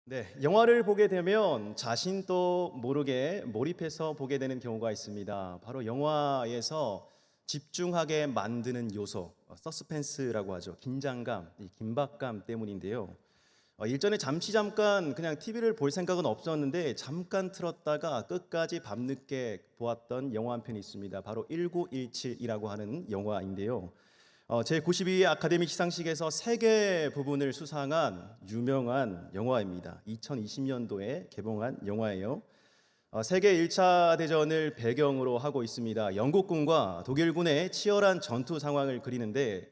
네, 영화를 보게 되면 자신도 모르게 몰입해서 보게 되는 경우가 있습니다. 바로 영화에서 집중하게 만드는 요소, 서스펜스라고 하죠. 긴장감, 이 긴박감 때문인데요. 일전에 잠깐 그냥 TV를 볼 생각은 없었는데 잠깐 틀었다가 끝까지 밤늦게 보았던 영화 한 편이 있습니다. 바로 1917이라고 하는 영화인데요. 제92회 아카데미 시상식에서 세계 부분을 수상한 유명한 영화입니다. 2020년도에 개봉한 영화예요. 세계 1차 대전을 배경으로 하고 있습니다. 영국군과 독일군의 치열한 전투 상황을 그리는데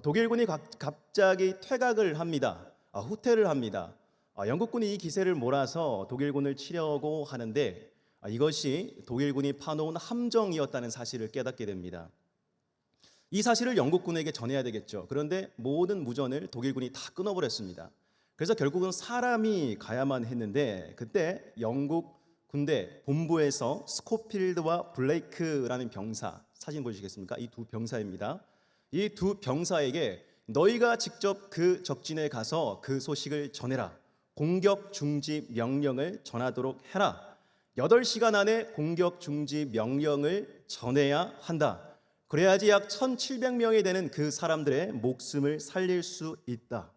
독일군이 갑자기 퇴각을 합니다. 후퇴를 합니다. 영국군이 이 기세를 몰아서 독일군을 치려고 하는데 이것이 독일군이 파놓은 함정이었다는 사실을 깨닫게 됩니다. 이 사실을 영국군에게 전해야 되겠죠. 그런데 모든 무전을 독일군이 다 끊어버렸습니다. 그래서 결국은 사람이 가야만 했는데 그때 영국 군대 본부에서 스코필드와 블레이크라는 병사, 사진 보시겠습니까? 이 두 병사입니다. 이 두 병사에게 너희가 직접 그 적진에 가서 그 소식을 전해라. 공격 중지 명령을 전하도록 해라. 8시간 안에 공격 중지 명령을 전해야 한다. 그래야지 약 1,700명이 되는 그 사람들의 목숨을 살릴 수 있다.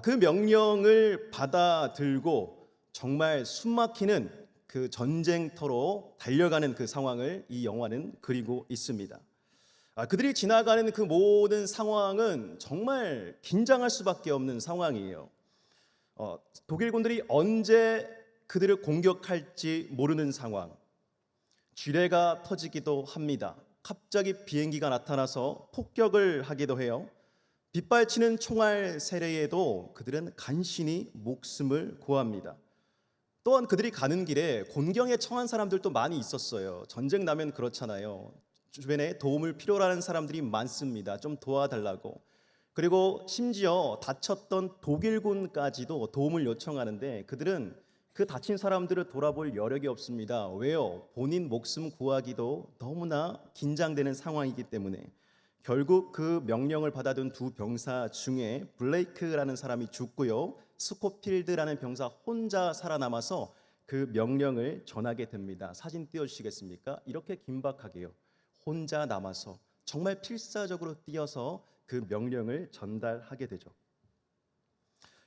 그 명령을 받아들고 정말 숨막히는 그 전쟁터로 달려가는 그 상황을 이 영화는 그리고 있습니다. 그들이 지나가는 그 모든 상황은 정말 긴장할 수밖에 없는 상황이에요. 독일군들이 언제 그들을 공격할지 모르는 상황. 지뢰가 터지기도 합니다. 갑자기 비행기가 나타나서 폭격을 하기도 해요. 빗발치는 총알 세례에도 그들은 간신히 목숨을 구합니다. 또한 그들이 가는 길에 곤경에 처한 사람들도 많이 있었어요. 전쟁 나면 그렇잖아요. 주변에 도움을 필요로 하는 사람들이 많습니다. 좀 도와달라고. 그리고 심지어 다쳤던 독일군까지도 도움을 요청하는데 그들은 그 다친 사람들을 돌아볼 여력이 없습니다. 왜요? 본인 목숨 구하기도 너무나 긴장되는 상황이기 때문에 결국 그 명령을 받아둔 두 병사 중에 블레이크라는 사람이 죽고요. 스코필드라는 병사 혼자 살아남아서 그 명령을 전하게 됩니다. 사진 띄워주시겠습니까? 이렇게 긴박하게요. 혼자 남아서 정말 필사적으로 뛰어서 그 명령을 전달하게 되죠.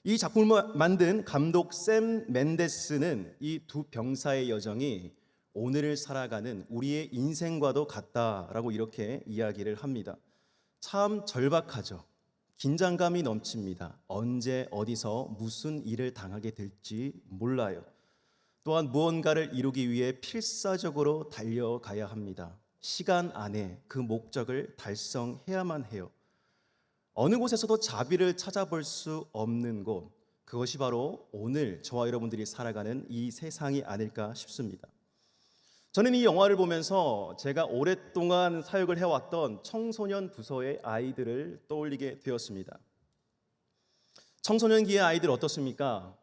이 작품을 만든 감독 샘 멘데스는 이 두 병사의 여정이 오늘을 살아가는 우리의 인생과도 같다라고 이렇게 이야기를 합니다. 참 절박하죠. 긴장감이 넘칩니다. 언제 어디서 무슨 일을 당하게 될지 몰라요. 또한 무언가를 이루기 위해 필사적으로 달려가야 합니다. 시간 안에 그 목적을 달성해야만 해요. 어느 곳에서도 자비를 찾아볼 수 없는 곳, 그것이 바로 오늘 저와 여러분들이 살아가는 이 세상이 아닐까 싶습니다. 저는 이 영화를 보면서 제가 오랫동안 사역을 해왔던 청소년 부서의 아이들을 떠올리게 되었습니다. 청소년기의 아이들 어떻습니까?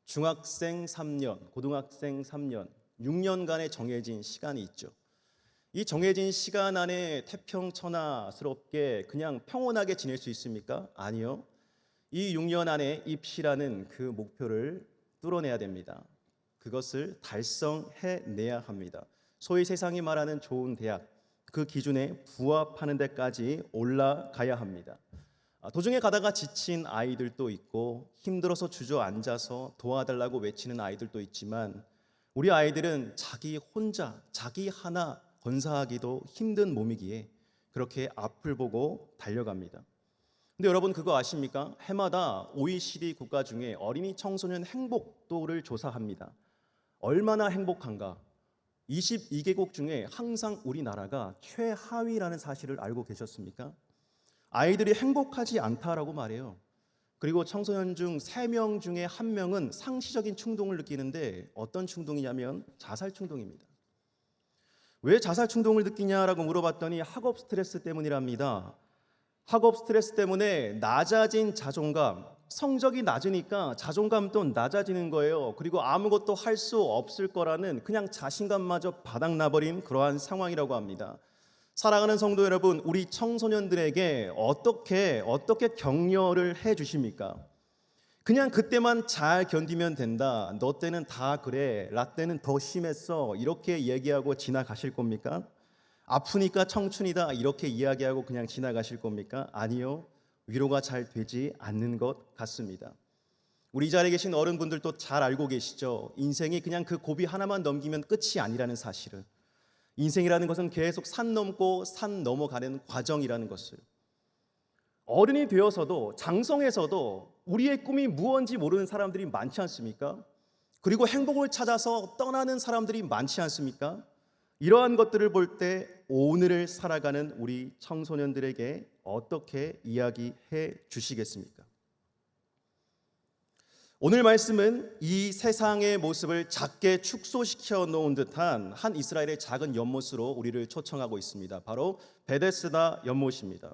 중학생 3년, 고등학생 3년, 6년간의 정해진 시간이 있죠. 이 정해진 시간 안에 태평천하스럽게 그냥 평온하게 지낼 수 있습니까? 아니요. 이 6년 안에 입시라는 그 목표를 뚫어내야 됩니다. 그것을 달성해내야 합니다. 소위 세상이 말하는 좋은 대학, 그 기준에 부합하는 데까지 올라가야 합니다. 도중에 가다가 지친 아이들도 있고 힘들어서 주저앉아서 도와달라고 외치는 아이들도 있지만 우리 아이들은 자기 혼자, 자기 하나 건사하기도 힘든 몸이기에 그렇게 앞을 보고 달려갑니다. 근데 여러분 그거 아십니까? 해마다 OECD 국가 중에 어린이 청소년 행복도를 조사합니다. 얼마나 행복한가? 22개국 중에 항상 우리나라가 최하위라는 사실을 알고 계셨습니까? 아이들이 행복하지 않다라고 말해요. 그리고 청소년 중 3명 중에 1명은 상시적인 충동을 느끼는데 어떤 충동이냐면 자살 충동입니다. 왜 자살 충동을 느끼냐라고 물어봤더니 학업 스트레스 때문이랍니다. 학업 스트레스 때문에 낮아진 자존감, 성적이 낮으니까 자존감도 낮아지는 거예요. 그리고 아무것도 할 수 없을 거라는 그냥 자신감마저 바닥나버린 그러한 상황이라고 합니다. 사랑하는 성도 여러분, 우리 청소년들에게 어떻게 격려를 해 주십니까? 그냥 그때만 잘 견디면 된다. 너 때는 다 그래. 나 때는 더 심했어. 이렇게 얘기하고 지나가실 겁니까? 아프니까 청춘이다. 이렇게 이야기하고 그냥 지나가실 겁니까? 아니요. 위로가 잘 되지 않는 것 같습니다. 우리 이 자리에 계신 어른분들도 잘 알고 계시죠? 인생이 그냥 그 고비 하나만 넘기면 끝이 아니라는 사실을. 인생이라는 것은 계속 산 넘고 산 넘어가는 과정이라는 것을. 어른이 되어서도 장성해서도 우리의 꿈이 무엇인지 모르는 사람들이 많지 않습니까? 그리고 행복을 찾아서 떠나는 사람들이 많지 않습니까? 이러한 것들을 볼 때 오늘을 살아가는 우리 청소년들에게 어떻게 이야기해 주시겠습니까? 오늘 말씀은 이 세상의 모습을 작게 축소시켜 놓은 듯한 한 이스라엘의 작은 연못으로 우리를 초청하고 있습니다. 바로 베데스다 연못입니다.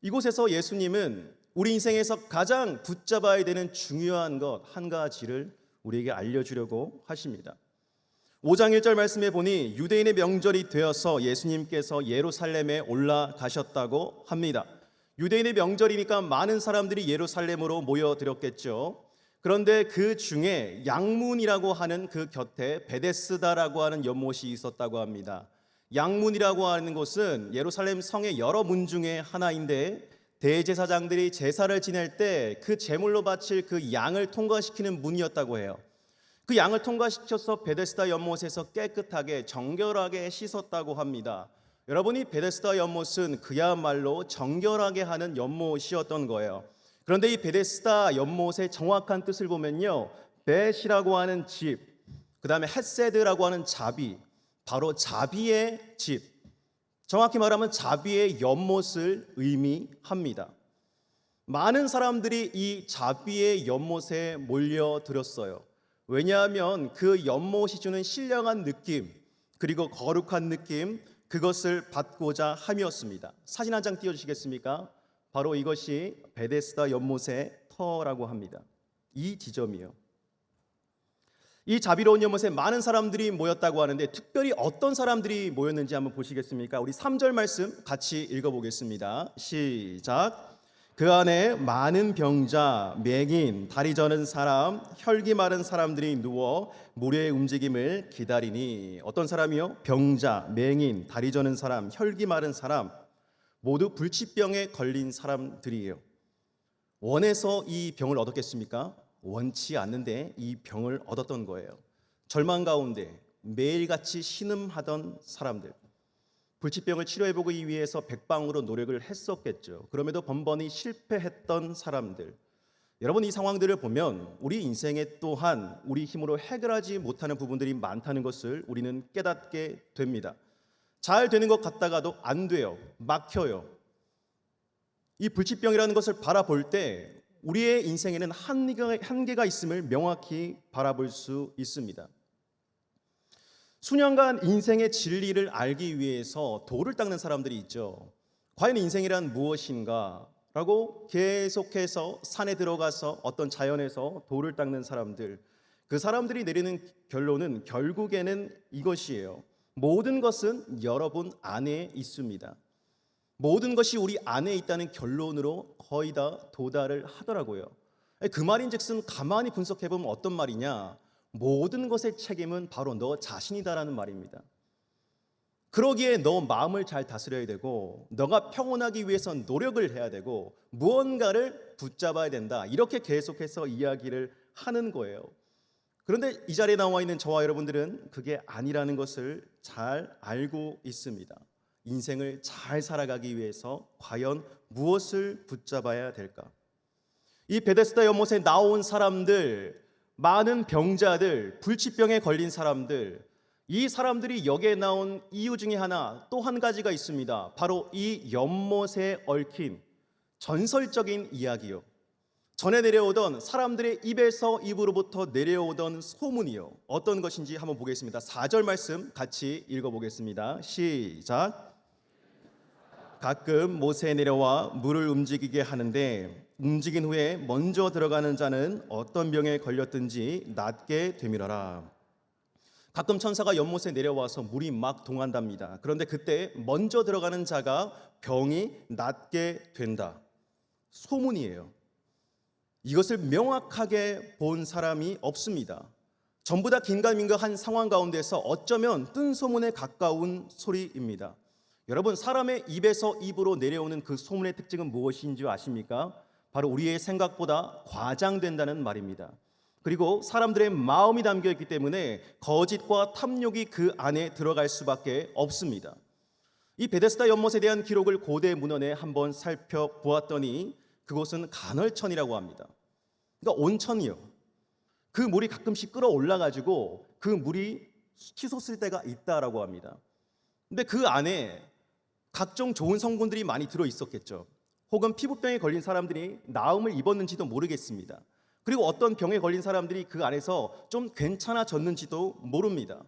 이곳에서 예수님은 우리 인생에서 가장 붙잡아야 되는 중요한 것 한 가지를 우리에게 알려주려고 하십니다. 5장 1절 말씀에 보니 유대인의 명절이 되어서 예수님께서 예루살렘에 올라가셨다고 합니다. 유대인의 명절이니까 많은 사람들이 예루살렘으로 모여들었겠죠. 그런데 그 중에 양문이라고 하는 그 곁에 베데스다라고 하는 연못이 있었다고 합니다. 양문이라고 하는 곳은 예루살렘 성의 여러 문 중에 하나인데 대제사장들이 제사를 지낼 때 그 제물로 바칠 그 양을 통과시키는 문이었다고 해요. 그 양을 통과시켜서 베데스다 연못에서 깨끗하게 정결하게 씻었다고 합니다. 여러분이 베데스다 연못은 그야말로 정결하게 하는 연못이었던 거예요. 그런데 이 베데스다 연못의 정확한 뜻을 보면요, 벳이라고 하는 집, 그 다음에 헷세드라고 하는 자비, 바로 자비의 집, 정확히 말하면 자비의 연못을 의미합니다. 많은 사람들이 이 자비의 연못에 몰려들었어요. 왜냐하면 그 연못이 주는 신령한 느낌, 그리고 거룩한 느낌, 그것을 받고자 함이었습니다. 사진 한 장 띄워주시겠습니까? 바로 이것이 베데스다 연못의 터라고 합니다. 이 지점이요. 이 자비로운 연못에 많은 사람들이 모였다고 하는데 특별히 어떤 사람들이 모였는지 한번 보시겠습니까? 우리 3절 말씀 같이 읽어보겠습니다. 시작. 그 안에 많은 병자, 맹인, 다리 저는 사람, 혈기 마른 사람들이 누워 물의 움직임을 기다리니. 어떤 사람이요? 병자, 맹인, 다리 저는 사람, 혈기 마른 사람, 모두 불치병에 걸린 사람들이에요. 원해서 이 병을 얻었겠습니까? 원치 않는데 이 병을 얻었던 거예요. 절망 가운데 매일같이 신음하던 사람들, 불치병을 치료해보기 위해서 백방으로 노력을 했었겠죠. 그럼에도 번번이 실패했던 사람들. 여러분, 이 상황들을 보면 우리 인생에 또한 우리 힘으로 해결하지 못하는 부분들이 많다는 것을 우리는 깨닫게 됩니다. 잘 되는 것 같다가도 안 돼요. 막혀요. 이 불치병이라는 것을 바라볼 때 우리의 인생에는 한계가 있음을 명확히 바라볼 수 있습니다. 수년간 인생의 진리를 알기 위해서 돌을 닦는 사람들이 있죠. 과연 인생이란 무엇인가? 라고 계속해서 산에 들어가서 어떤 자연에서 돌을 닦는 사람들, 그 사람들이 내리는 결론은 결국에는 이것이에요. 모든 것은 여러분 안에 있습니다. 모든 것이 우리 안에 있다는 결론으로 거의 다 도달을 하더라고요. 그 말인즉슨 가만히 분석해보면 어떤 말이냐? 모든 것의 책임은 바로 너 자신이다라는 말입니다. 그러기에 너 마음을 잘 다스려야 되고, 너가 평온하기 위해선 노력을 해야 되고, 무언가를 붙잡아야 된다, 이렇게 계속해서 이야기를 하는 거예요. 그런데 이 자리에 나와 있는 저와 여러분들은 그게 아니라는 것을 잘 알고 있습니다. 인생을 잘 살아가기 위해서 과연 무엇을 붙잡아야 될까? 이 베데스다 연못에 나온 사람들, 많은 병자들, 불치병에 걸린 사람들, 이 사람들이 여기에 나온 이유 중에 하나, 또 한 가지가 있습니다. 바로 이 연못에 얽힌 전설적인 이야기요. 전에 내려오던 사람들의 입에서 입으로부터 내려오던 소문이요. 어떤 것인지 한번 보겠습니다. 4절 말씀 같이 읽어보겠습니다. 시작. 가끔 모세에 내려와 물을 움직이게 하는데 움직인 후에 먼저 들어가는 자는 어떤 병에 걸렸든지 낫게 되밀어라. 가끔 천사가 연못에 내려와서 물이 막 동한답니다. 그런데 그때 먼저 들어가는 자가 병이 낫게 된다. 소문이에요. 이것을 명확하게 본 사람이 없습니다. 전부 다 긴가민가한 상황 가운데서 어쩌면 뜬 소문에 가까운 소리입니다. 여러분, 사람의 입에서 입으로 내려오는 그 소문의 특징은 무엇인지 아십니까? 바로 우리의 생각보다 과장된다는 말입니다. 그리고 사람들의 마음이 담겨 있기 때문에 거짓과 탐욕이 그 안에 들어갈 수밖에 없습니다. 이 베데스다 연못에 대한 기록을 고대 문헌에 한번 살펴보았더니 그곳은 간헐천이라고 합니다. 그러니까 온천이요. 그 물이 가끔씩 끌어올라가지고 그 물이 치솟을 때가 있다라고 합니다. 근데 그 안에 각종 좋은 성분들이 많이 들어 있었겠죠. 혹은 피부병에 걸린 사람들이 나음을 입었는지도 모르겠습니다. 그리고 어떤 병에 걸린 사람들이 그 안에서 좀 괜찮아졌는지도 모릅니다.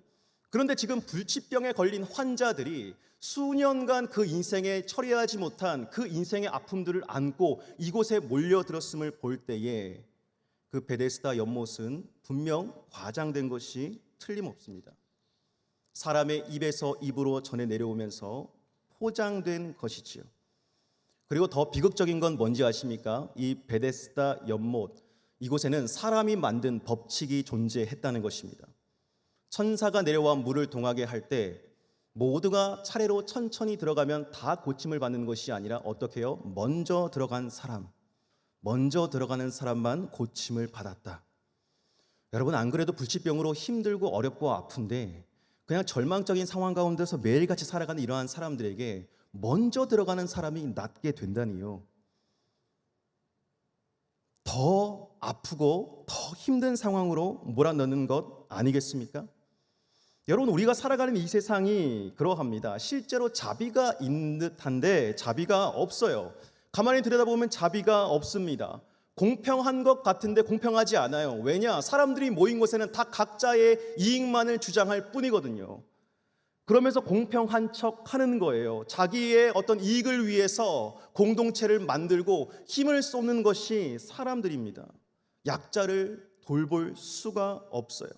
그런데 지금 불치병에 걸린 환자들이 수년간 그 인생에 처리하지 못한 그 인생의 아픔들을 안고 이곳에 몰려들었음을 볼 때에 그 베데스다 연못은 분명 과장된 것이 틀림없습니다. 사람의 입에서 입으로 전해 내려오면서 포장된 것이지요. 그리고 더 비극적인 건 뭔지 아십니까? 이 베데스다 연못, 이곳에는 사람이 만든 법칙이 존재했다는 것입니다. 천사가 내려와 물을 동하게 할 때 모두가 차례로 천천히 들어가면 다 고침을 받는 것이 아니라 어떻게 해요? 먼저 들어가는 사람만 고침을 받았다. 여러분, 안 그래도 불치병으로 힘들고 어렵고 아픈데 그냥 절망적인 상황 가운데서 매일같이 살아가는 이러한 사람들에게 먼저 들어가는 사람이 낫게 된다니요. 더 아프고 더 힘든 상황으로 몰아넣는 것 아니겠습니까? 여러분, 우리가 살아가는 이 세상이 그러합니다. 실제로 자비가 있는 듯한데 자비가 없어요. 가만히 들여다보면 자비가 없습니다. 공평한 것 같은데 공평하지 않아요. 왜냐? 사람들이 모인 곳에는 다 각자의 이익만을 주장할 뿐이거든요. 그러면서 공평한 척 하는 거예요. 자기의 어떤 이익을 위해서 공동체를 만들고 힘을 쏟는 것이 사람들입니다. 약자를 돌볼 수가 없어요.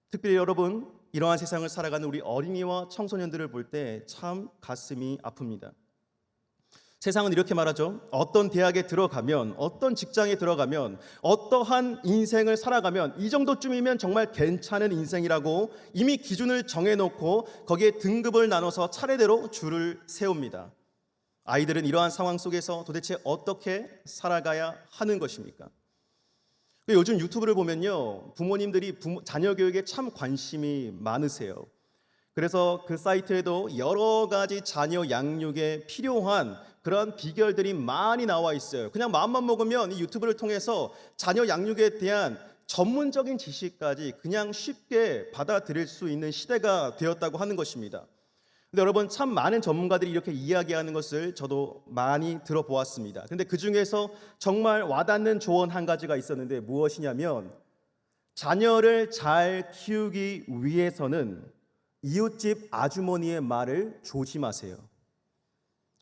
특별히 여러분, 이러한 세상을 살아가는 우리 어린이와 청소년들을 볼 때 참 가슴이 아픕니다. 세상은 이렇게 말하죠. 어떤 대학에 들어가면, 어떤 직장에 들어가면, 어떠한 인생을 살아가면 이 정도쯤이면 정말 괜찮은 인생이라고 이미 기준을 정해놓고 거기에 등급을 나눠서 차례대로 줄을 세웁니다. 아이들은 이러한 상황 속에서 도대체 어떻게 살아가야 하는 것입니까? 요즘 유튜브를 보면요, 부모님들이 자녀 교육에 참 관심이 많으세요. 그래서 그 사이트에도 여러 가지 자녀 양육에 필요한 그런 비결들이 많이 나와 있어요. 그냥 마음만 먹으면 이 유튜브를 통해서 자녀 양육에 대한 전문적인 지식까지 그냥 쉽게 받아들일 수 있는 시대가 되었다고 하는 것입니다. 근데 여러분, 참 많은 전문가들이 이렇게 이야기하는 것을 저도 많이 들어보았습니다. 근데 그 중에서 정말 와닿는 조언 한 가지가 있었는데 무엇이냐면, 자녀를 잘 키우기 위해서는 이웃집 아주머니의 말을 조심하세요.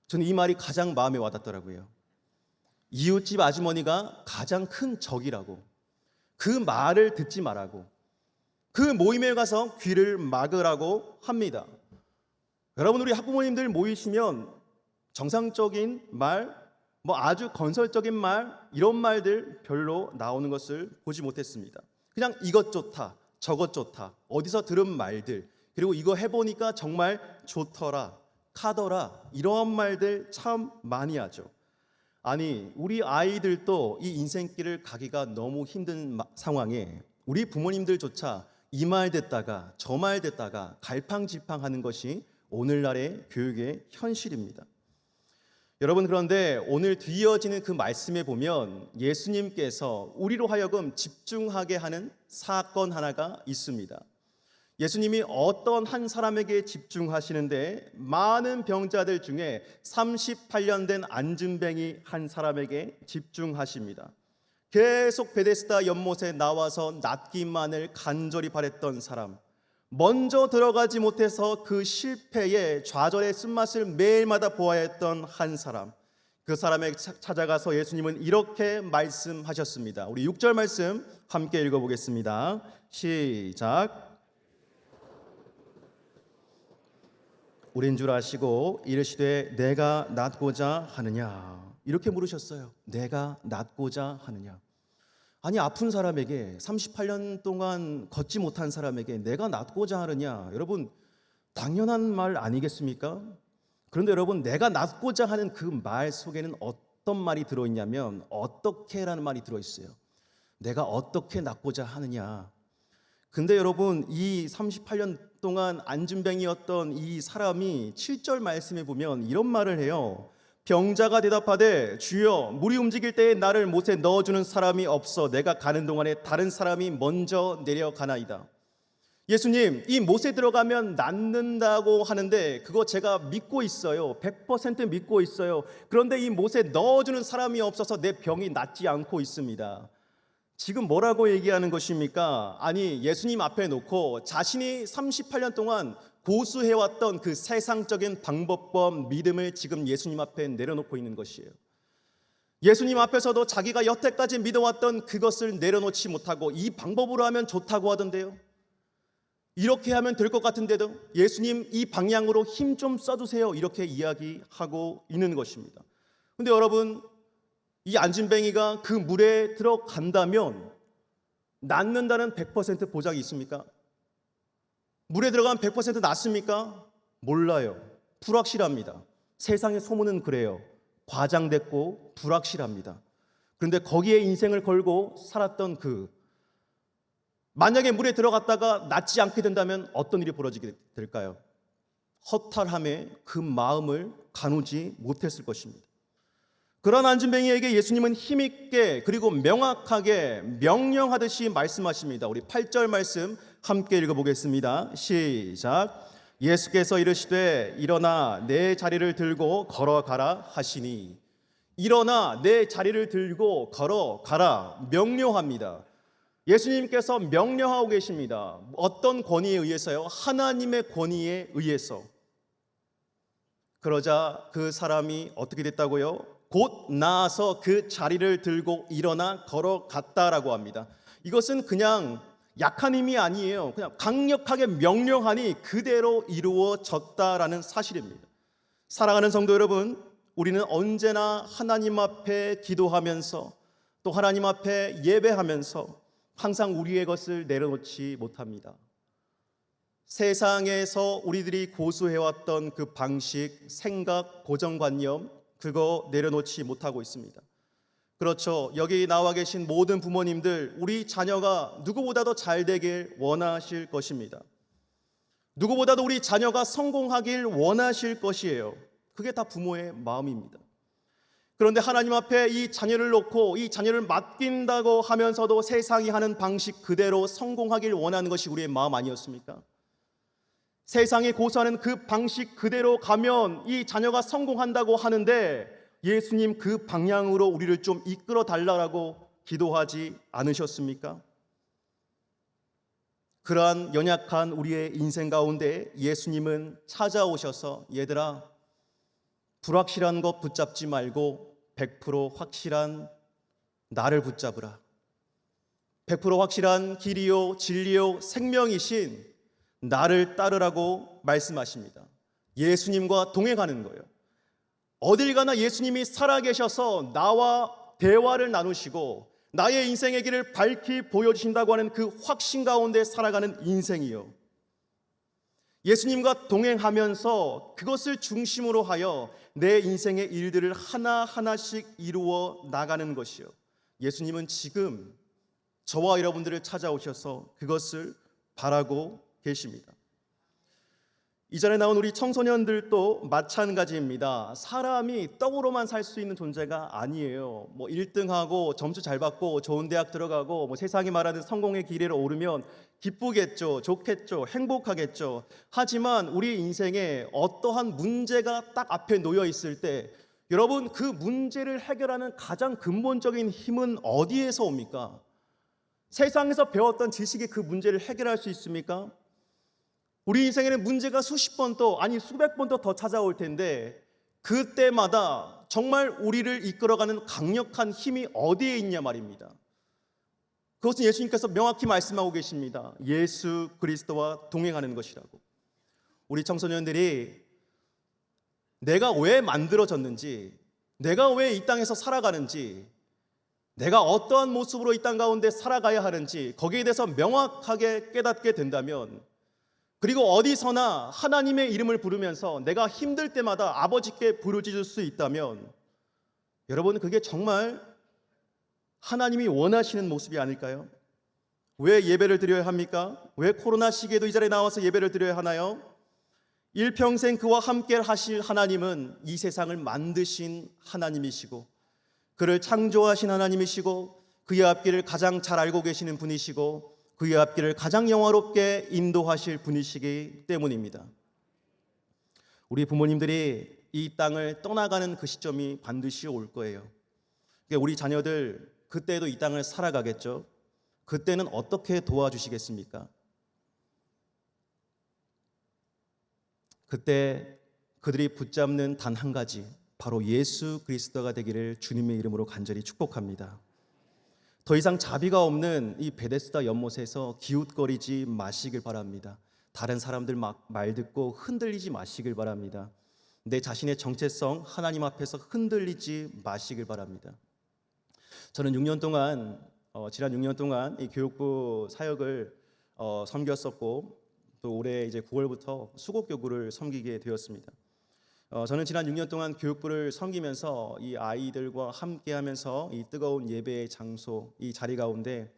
저는 이 말이 가장 마음에 와닿더라고요. 이웃집 아주머니가 가장 큰 적이라고, 그 말을 듣지 말라고, 그 모임에 가서 귀를 막으라고 합니다. 여러분, 우리 학부모님들 모이시면 정상적인 말, 아주 건설적인 말, 이런 말들 별로 나오는 것을 보지 못했습니다. 그냥 이것 좋다, 저것 좋다, 어디서 들은 말들, 그리고 이거 해보니까 정말 좋더라, 카더라, 이런 말들 참 많이 하죠. 아니, 우리 아이들도 이 인생길을 가기가 너무 힘든 상황에 우리 부모님들조차 이 말 듣다가 저 말 듣다가 갈팡질팡하는 것이 오늘날의 교육의 현실입니다. 여러분, 그런데 오늘 뒤이어지는 그 말씀에 보면 예수님께서 우리로 하여금 집중하게 하는 사건 하나가 있습니다. 예수님이 어떤 한 사람에게 집중하시는데 많은 병자들 중에 38년 된 안진뱅이 한 사람에게 집중하십니다. 계속 베데스다 연못에 나와서 낫기만을 간절히 바랬던 사람, 먼저 들어가지 못해서 그 실패의 좌절의 쓴맛을 매일마다 보아야 했던 한 사람, 그 사람에게 찾아가서 예수님은 이렇게 말씀하셨습니다. 우리 6절 말씀 함께 읽어보겠습니다. 시작. 우린 줄 아시고 이르시되 내가 낫고자 하느냐. 이렇게 물으셨어요. 내가 낫고자 하느냐? 아니, 아픈 사람에게, 38년 동안 걷지 못한 사람에게 내가 낫고자 하느냐? 여러분, 당연한 말 아니겠습니까? 그런데 여러분, 내가 낫고자 하는 그 말 속에는 어떤 말이 들어있냐면 어떻게라는 말이 들어있어요. 내가 어떻게 낫고자 하느냐? 근데 여러분, 이 38년 동안 안진뱅이였던 이 사람이 7절 말씀에 보면 이런 말을 해요. 병자가 대답하되 주여, 물이 움직일 때에 나를 못에 넣어주는 사람이 없어 내가 가는 동안에 다른 사람이 먼저 내려가나이다. 예수님, 이 못에 들어가면 낫는다고 하는데 그거 제가 믿고 있어요. 100% 믿고 있어요. 그런데 이 못에 넣어주는 사람이 없어서 내 병이 낫지 않고 있습니다. 지금 뭐라고 얘기하는 것입니까? 아니, 예수님 앞에 놓고 자신이 38년 동안 고수해왔던 그 세상적인 방법과 믿음을 지금 예수님 앞에 내려놓고 있는 것이에요. 예수님 앞에서도 자기가 여태까지 믿어왔던 그것을 내려놓지 못하고 이 방법으로 하면 좋다고 하던데요. 이렇게 하면 될 것 같은데도 예수님 이 방향으로 힘 좀 써주세요, 이렇게 이야기하고 있는 것입니다. 근데 여러분, 이 안진뱅이가 그 물에 들어간다면 낫는다는 100% 보장이 있습니까? 물에 들어가면 100% 낫습니까? 몰라요. 불확실합니다. 세상의 소문은 그래요. 과장됐고 불확실합니다. 그런데 거기에 인생을 걸고 살았던 만약에 물에 들어갔다가 낫지 않게 된다면 어떤 일이 벌어지게 될까요? 허탈함에 그 마음을 가누지 못했을 것입니다. 그런 안진뱅이에게 예수님은 힘있게 그리고 명확하게 명령하듯이 말씀하십니다. 우리 8절 말씀 함께 읽어보겠습니다. 시작. 예수께서 이르시되 일어나 내 자리를 들고 걸어가라 하시니. 일어나 내 자리를 들고 걸어가라 명령합니다. 예수님께서 명령하고 계십니다. 어떤 권위에 의해서요? 하나님의 권위에 의해서. 그러자 그 사람이 어떻게 됐다고요? 곧 나아서 그 자리를 들고 일어나 걸어갔다라고 합니다. 이것은 그냥 약한 힘이 아니에요. 그냥 강력하게 명령하니 그대로 이루어졌다라는 사실입니다. 사랑하는 성도 여러분, 우리는 언제나 하나님 앞에 기도하면서 또 하나님 앞에 예배하면서 항상 우리의 것을 내려놓지 못합니다. 세상에서 우리들이 고수해왔던 그 방식, 생각, 고정관념, 그거 내려놓지 못하고 있습니다. 그렇죠. 여기 나와 계신 모든 부모님들, 우리 자녀가 누구보다도 잘 되길 원하실 것입니다. 누구보다도 우리 자녀가 성공하길 원하실 것이에요. 그게 다 부모의 마음입니다. 그런데 하나님 앞에 이 자녀를 놓고 이 자녀를 맡긴다고 하면서도 세상이 하는 방식 그대로 성공하길 원하는 것이 우리의 마음 아니었습니까? 세상이 고수하는 그 방식 그대로 가면 이 자녀가 성공한다고 하는데 예수님 그 방향으로 우리를 좀 이끌어 달라고 기도하지 않으셨습니까? 그러한 연약한 우리의 인생 가운데 예수님은 찾아오셔서 얘들아, 불확실한 것 붙잡지 말고 100% 확실한 나를 붙잡으라. 100% 확실한 길이요 진리요 생명이신 나를 따르라고 말씀하십니다. 예수님과 동행하는 거예요. 어딜 가나 예수님이 살아계셔서 나와 대화를 나누시고 나의 인생의 길을 밝히 보여주신다고 하는 그 확신 가운데 살아가는 인생이요. 예수님과 동행하면서 그것을 중심으로 하여 내 인생의 일들을 하나하나씩 이루어 나가는 것이요. 예수님은 지금 저와 여러분들을 찾아오셔서 그것을 바라고 계십니다. 이전에 나온 우리 청소년들도 마찬가지입니다. 사람이 떡으로만 살 수 있는 존재가 아니에요. 1등하고 점수 잘 받고 좋은 대학 들어가고 세상이 말하는 성공의 길에 오르면 기쁘겠죠, 좋겠죠, 행복하겠죠. 하지만 우리 인생에 어떠한 문제가 딱 앞에 놓여 있을 때 여러분, 그 문제를 해결하는 가장 근본적인 힘은 어디에서 옵니까? 세상에서 배웠던 지식이 그 문제를 해결할 수 있습니까? 우리 인생에는 문제가 수십 번 또 아니 수백 번 더 찾아올 텐데 그때마다 정말 우리를 이끌어가는 강력한 힘이 어디에 있냐 말입니다. 그것은 예수님께서 명확히 말씀하고 계십니다. 예수 그리스도와 동행하는 것이라고. 우리 청소년들이 내가 왜 만들어졌는지, 내가 왜 이 땅에서 살아가는지, 내가 어떠한 모습으로 이 땅 가운데 살아가야 하는지 거기에 대해서 명확하게 깨닫게 된다면, 그리고 어디서나 하나님의 이름을 부르면서 내가 힘들 때마다 아버지께 부르짖을 수 있다면, 여러분, 그게 정말 하나님이 원하시는 모습이 아닐까요? 왜 예배를 드려야 합니까? 왜 코로나 시기에도 이 자리에 나와서 예배를 드려야 하나요? 일평생 그와 함께 하실 하나님은 이 세상을 만드신 하나님이시고, 그를 창조하신 하나님이시고, 그의 앞길을 가장 잘 알고 계시는 분이시고, 그의 앞길을 가장 영화롭게 인도하실 분이시기 때문입니다. 우리 부모님들이 이 땅을 떠나가는 그 시점이 반드시 올 거예요. 우리 자녀들 그때도 이 땅을 살아가겠죠. 그때는 어떻게 도와주시겠습니까? 그때 그들이 붙잡는 단 한 가지, 바로 예수 그리스도가 되기를 주님의 이름으로 간절히 축복합니다. 더 이상 자비가 없는 이 베데스다 연못에서 기웃거리지 마시길 바랍니다. 다른 사람들 말 듣고 흔들리지 마시길 바랍니다. 내 자신의 정체성 하나님 앞에서 흔들리지 마시길 바랍니다. 저는 지난 6년 동안 이 교육부 사역을 섬겼었고, 또 올해 이제 9월부터 수곡교구를 섬기게 되었습니다. 저는 지난 6년 동안 교육부를 섬기면서 이 아이들과 함께하면서 이 뜨거운 예배의 장소, 이 자리 가운데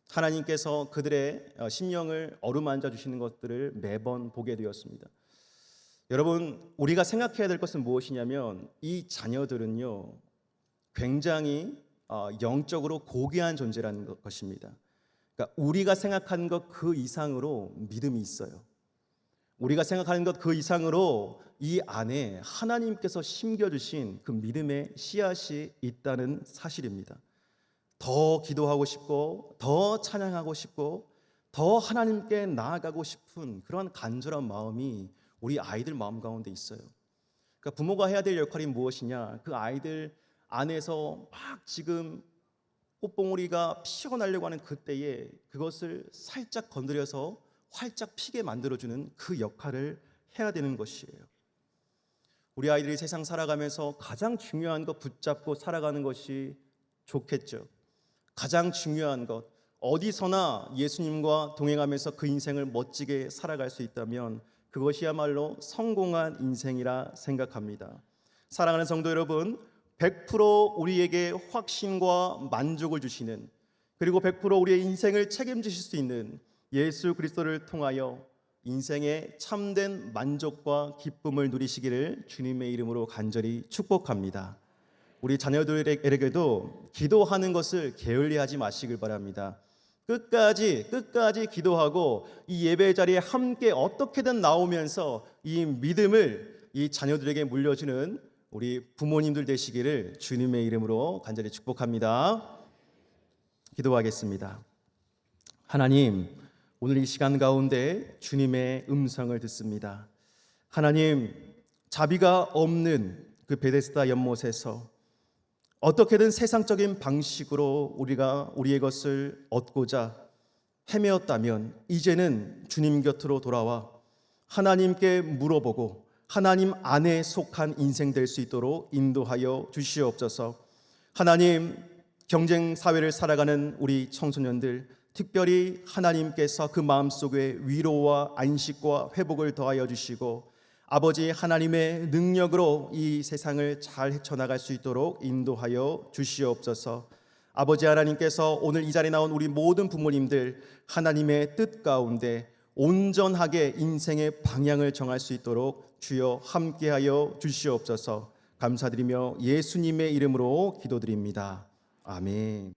하나님께서 그들의 심령을 어루만져 주시는 것들을 매번 보게 되었습니다. 여러분, 우리가 생각해야 될 것은 무엇이냐면, 이 자녀들은요, 굉장히 영적으로 고귀한 존재라는 것입니다. 그러니까 우리가 생각하는 것 그 이상으로 믿음이 있어요. 우리가 생각하는 것 그 이상으로 이 안에 하나님께서 심겨주신 그 믿음의 씨앗이 있다는 사실입니다. 더 기도하고 싶고, 더 찬양하고 싶고, 더 하나님께 나아가고 싶은 그런 간절한 마음이 우리 아이들 마음 가운데 있어요. 그러니까 부모가 해야 될 역할이 무엇이냐, 그 아이들 안에서 막 지금 꽃봉오리가 피어나려고 하는 그때에 그것을 살짝 건드려서 활짝 피게 만들어주는 그 역할을 해야 되는 것이에요. 우리 아이들이 세상 살아가면서 가장 중요한 것 붙잡고 살아가는 것이 좋겠죠. 가장 중요한 것, 어디서나 예수님과 동행하면서 그 인생을 멋지게 살아갈 수 있다면 그것이야말로 성공한 인생이라 생각합니다. 사랑하는 성도 여러분, 100% 우리에게 확신과 만족을 주시는, 그리고 100% 우리의 인생을 책임지실 수 있는 예수 그리스도를 통하여 인생의 참된 만족과 기쁨을 누리시기를 주님의 이름으로 간절히 축복합니다. 우리 자녀들에게도 기도하는 것을 게을리하지 마시길 바랍니다. 끝까지 기도하고 이 예배 자리에 함께 어떻게든 나오면서 이 믿음을 이 자녀들에게 물려주는 우리 부모님들 되시기를 주님의 이름으로 간절히 축복합니다. 기도하겠습니다. 하나님, 오늘 이 시간 가운데 주님의 음성을 듣습니다. 하나님, 자비가 없는 그 베데스다 연못에서 어떻게든 세상적인 방식으로 우리가 우리의 것을 얻고자 헤매었다면, 이제는 주님 곁으로 돌아와 하나님께 물어보고 하나님 안에 속한 인생 될 수 있도록 인도하여 주시옵소서. 하나님, 경쟁 사회를 살아가는 우리 청소년들, 특별히 하나님께서 그 마음속에 위로와 안식과 회복을 더하여 주시고, 아버지 하나님의 능력으로 이 세상을 잘 헤쳐나갈 수 있도록 인도하여 주시옵소서. 아버지 하나님께서 오늘 이 자리에 나온 우리 모든 부모님들, 하나님의 뜻 가운데 온전하게 인생의 방향을 정할 수 있도록 주여 함께하여 주시옵소서. 감사드리며 예수님의 이름으로 기도드립니다. 아멘.